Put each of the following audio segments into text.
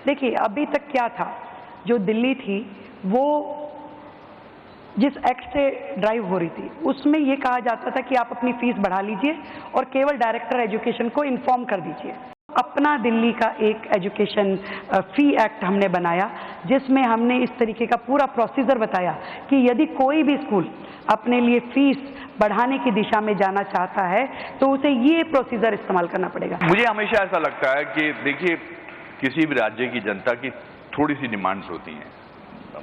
देखिए, अभी तक क्या था, जो दिल्ली थी वो जिस एक्ट से ड्राइव हो रही थी उसमें ये कहा जाता था कि आप अपनी फीस बढ़ा लीजिए और केवल डायरेक्टर एजुकेशन को इन्फॉर्म कर दीजिए। अपना दिल्ली का एक एजुकेशन फी एक्ट हमने बनाया जिसमें हमने इस तरीके का पूरा प्रोसीजर बताया कि यदि कोई भी स्कूल अपने लिए फीस बढ़ाने की दिशा में जाना चाहता है तो उसे ये प्रोसीजर इस्तेमाल करना पड़ेगा। मुझे हमेशा ऐसा लगता है कि देखिए, किसी भी राज्य की जनता की थोड़ी सी डिमांड्स होती हैं।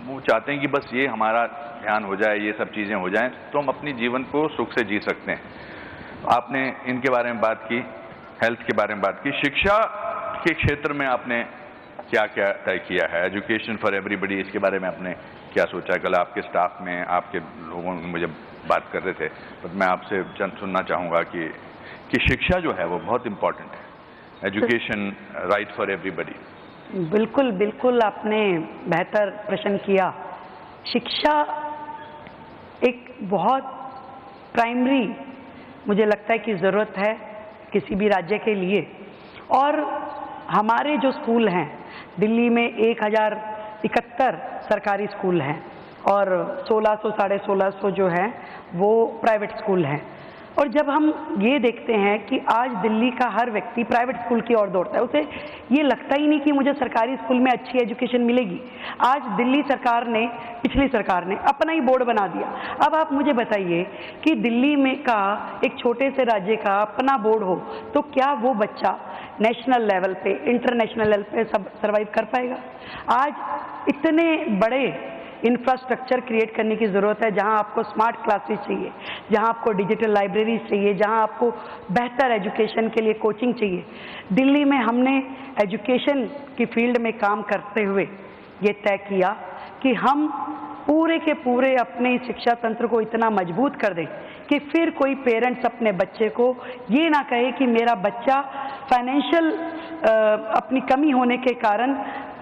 वो चाहते हैं कि बस ये हमारा ध्यान हो जाए, ये सब चीज़ें हो जाएं तो हम अपनी जीवन को सुख से जी सकते हैं। आपने इनके बारे में बात की, हेल्थ के बारे में बात की, शिक्षा के क्षेत्र में आपने क्या क्या तय किया है, एजुकेशन फॉर एवरीबडी, इसके बारे में आपने क्या सोचा? कल आपके स्टाफ में आपके लोगों ने मुझे बात कर रहे थे, तो मैं आपसे सुनना चाहूँगा कि शिक्षा जो है वो बहुत इम्पॉर्टेंट है, एजुकेशन राइट फॉर एवरीबडी। बिल्कुल बिल्कुल, आपने बेहतर प्रश्न किया। शिक्षा एक बहुत प्राइमरी मुझे लगता है कि ज़रूरत है किसी भी राज्य के लिए। और हमारे जो स्कूल हैं दिल्ली में 1071 सरकारी स्कूल हैं और 1600 साढ़े 1600 जो हैं वो प्राइवेट स्कूल हैं। और जब हम ये देखते हैं कि आज दिल्ली का हर व्यक्ति प्राइवेट स्कूल की ओर दौड़ता है, उसे ये लगता ही नहीं कि मुझे सरकारी स्कूल में अच्छी एजुकेशन मिलेगी। आज दिल्ली सरकार ने, पिछली सरकार ने अपना ही बोर्ड बना दिया। अब आप मुझे बताइए कि दिल्ली में का एक छोटे से राज्य का अपना बोर्ड हो तो क्या वो बच्चा नेशनल लेवल पे, इंटरनेशनल लेवल पे सब सर्वाइव कर पाएगा? आज इतने बड़े इंफ्रास्ट्रक्चर क्रिएट करने की ज़रूरत है जहां आपको स्मार्ट क्लासेस चाहिए, जहां आपको डिजिटल लाइब्रेरीज चाहिए, जहां आपको बेहतर एजुकेशन के लिए कोचिंग चाहिए। दिल्ली में हमने एजुकेशन की फील्ड में काम करते हुए ये तय किया कि हम पूरे के पूरे अपने शिक्षा तंत्र को इतना मजबूत कर दें कि फिर कोई पेरेंट्स अपने बच्चे को ये ना कहे कि मेरा बच्चा फाइनेंशियल अपनी कमी होने के कारण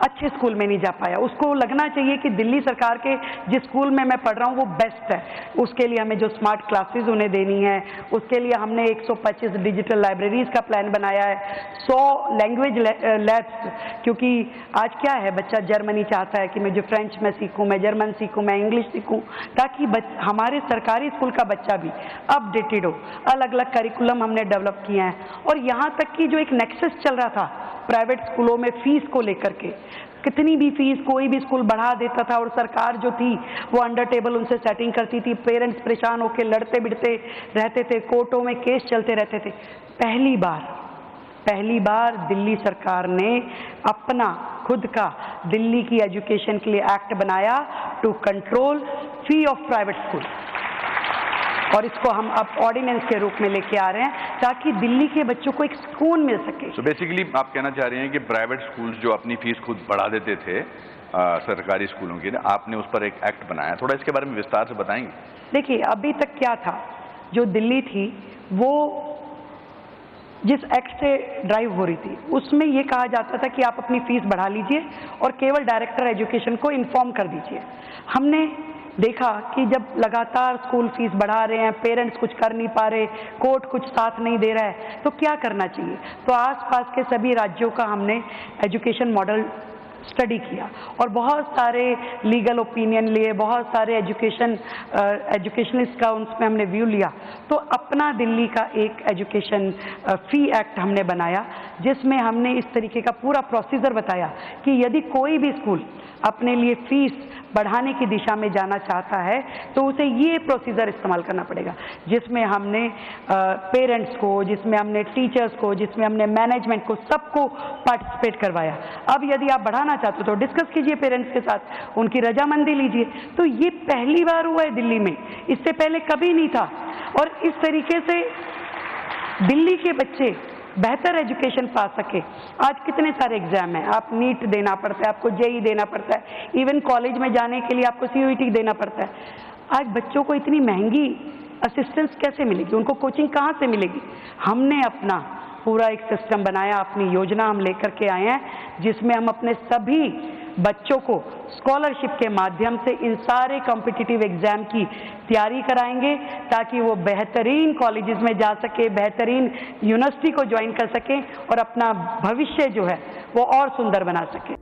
अच्छे स्कूल में नहीं जा पाया। उसको लगना चाहिए कि दिल्ली सरकार के जिस स्कूल में मैं पढ़ रहा हूँ वो बेस्ट है। उसके लिए हमें जो स्मार्ट क्लासेस उन्हें देनी है, उसके लिए हमने 125 डिजिटल लाइब्रेरीज का प्लान बनाया है, 100 लैंग्वेज लैब्स, क्योंकि आज क्या है, बच्चा जर्मनी चाहता है कि मैं जो फ्रेंच में सीखूँ, मैं जर्मन सीखूँ, मैं इंग्लिश सीखूँ, ताकि हमारे सरकारी स्कूल का बच्चा भी अपडेटेड हो। अलग अलग करिकुलम हमने डेवलप किए हैं। और यहाँ तक कि जो एक नेक्सस चल रहा था प्राइवेट स्कूलों में फीस को लेकर के, कितनी भी फीस कोई भी स्कूल बढ़ा देता था और सरकार जो थी वो अंडर टेबल उनसे सेटिंग करती थी। पेरेंट्स परेशान होकर लड़ते बिड़ते रहते थे, कोर्टों में केस चलते रहते थे। पहली बार दिल्ली सरकार ने अपना खुद का दिल्ली की एजुकेशन के लिए एक्ट बनाया to control fee of private school, और इसको हम अब ऑर्डिनेंस के रूप में लेके आ रहे हैं ताकि दिल्ली के बच्चों को एक सुकून मिल सके। तो बेसिकली आप कहना चाह रहे हैं कि प्राइवेट स्कूल्स जो अपनी फीस खुद बढ़ा देते थे सरकारी स्कूलों की, आपने उस पर एक एक्ट बनाया, थोड़ा इसके बारे में विस्तार से बताएंगे? देखिए, अभी तक क्या था, जो दिल्ली थी वो जिस एक्ट से ड्राइव हो रही थी उसमें ये कहा जाता था कि आप अपनी फीस बढ़ा लीजिए और केवल डायरेक्टर एजुकेशन को इन्फॉर्म कर दीजिए। हमने देखा कि जब लगातार स्कूल फीस बढ़ा रहे हैं, पेरेंट्स कुछ कर नहीं पा रहे, कोर्ट कुछ साथ नहीं दे रहा है, तो क्या करना चाहिए? तो आसपास के सभी राज्यों का हमने एजुकेशन मॉडल स्टडी किया और बहुत सारे लीगल ओपिनियन लिए, बहुत सारे एजुकेशनिस्ट का उसमें हमने व्यू लिया। तो अपना दिल्ली का एक एजुकेशन फी एक्ट हमने बनाया जिसमें हमने इस तरीके का पूरा प्रोसीजर बताया कि यदि कोई भी स्कूल अपने लिए फीस बढ़ाने की दिशा में जाना चाहता है तो उसे ये प्रोसीजर इस्तेमाल करना पड़ेगा, जिसमें हमने पेरेंट्स को, जिसमें हमने टीचर्स को, जिसमें हमने मैनेजमेंट को, सबको पार्टिसिपेट करवाया। अब यदि आप बढ़ाना चाहते हो तो डिस्कस कीजिए पेरेंट्स के साथ, उनकी रजामंदी लीजिए। तो ये पहली बार हुआ है दिल्ली में, इससे पहले कभी नहीं था। और इस तरीके से दिल्ली के बच्चे बेहतर एजुकेशन पा सके। आज कितने सारे एग्जाम हैं, आप नीट देना पड़ता है, आपको जेई देना पड़ता है, इवन कॉलेज में जाने के लिए आपको सीयूईटी देना पड़ता है। आज बच्चों को इतनी महंगी असिस्टेंस कैसे मिलेगी, उनको कोचिंग कहाँ से मिलेगी? हमने अपना पूरा एक सिस्टम बनाया, अपनी योजना हम लेकर के आए हैं जिसमें हम अपने सभी बच्चों को स्कॉलरशिप के माध्यम से इन सारे कॉम्पिटिटिव एग्जाम की तैयारी कराएंगे ताकि वो बेहतरीन कॉलेजेस में जा सके, बेहतरीन यूनिवर्सिटी को ज्वाइन कर सकें और अपना भविष्य जो है वो और सुंदर बना सकें।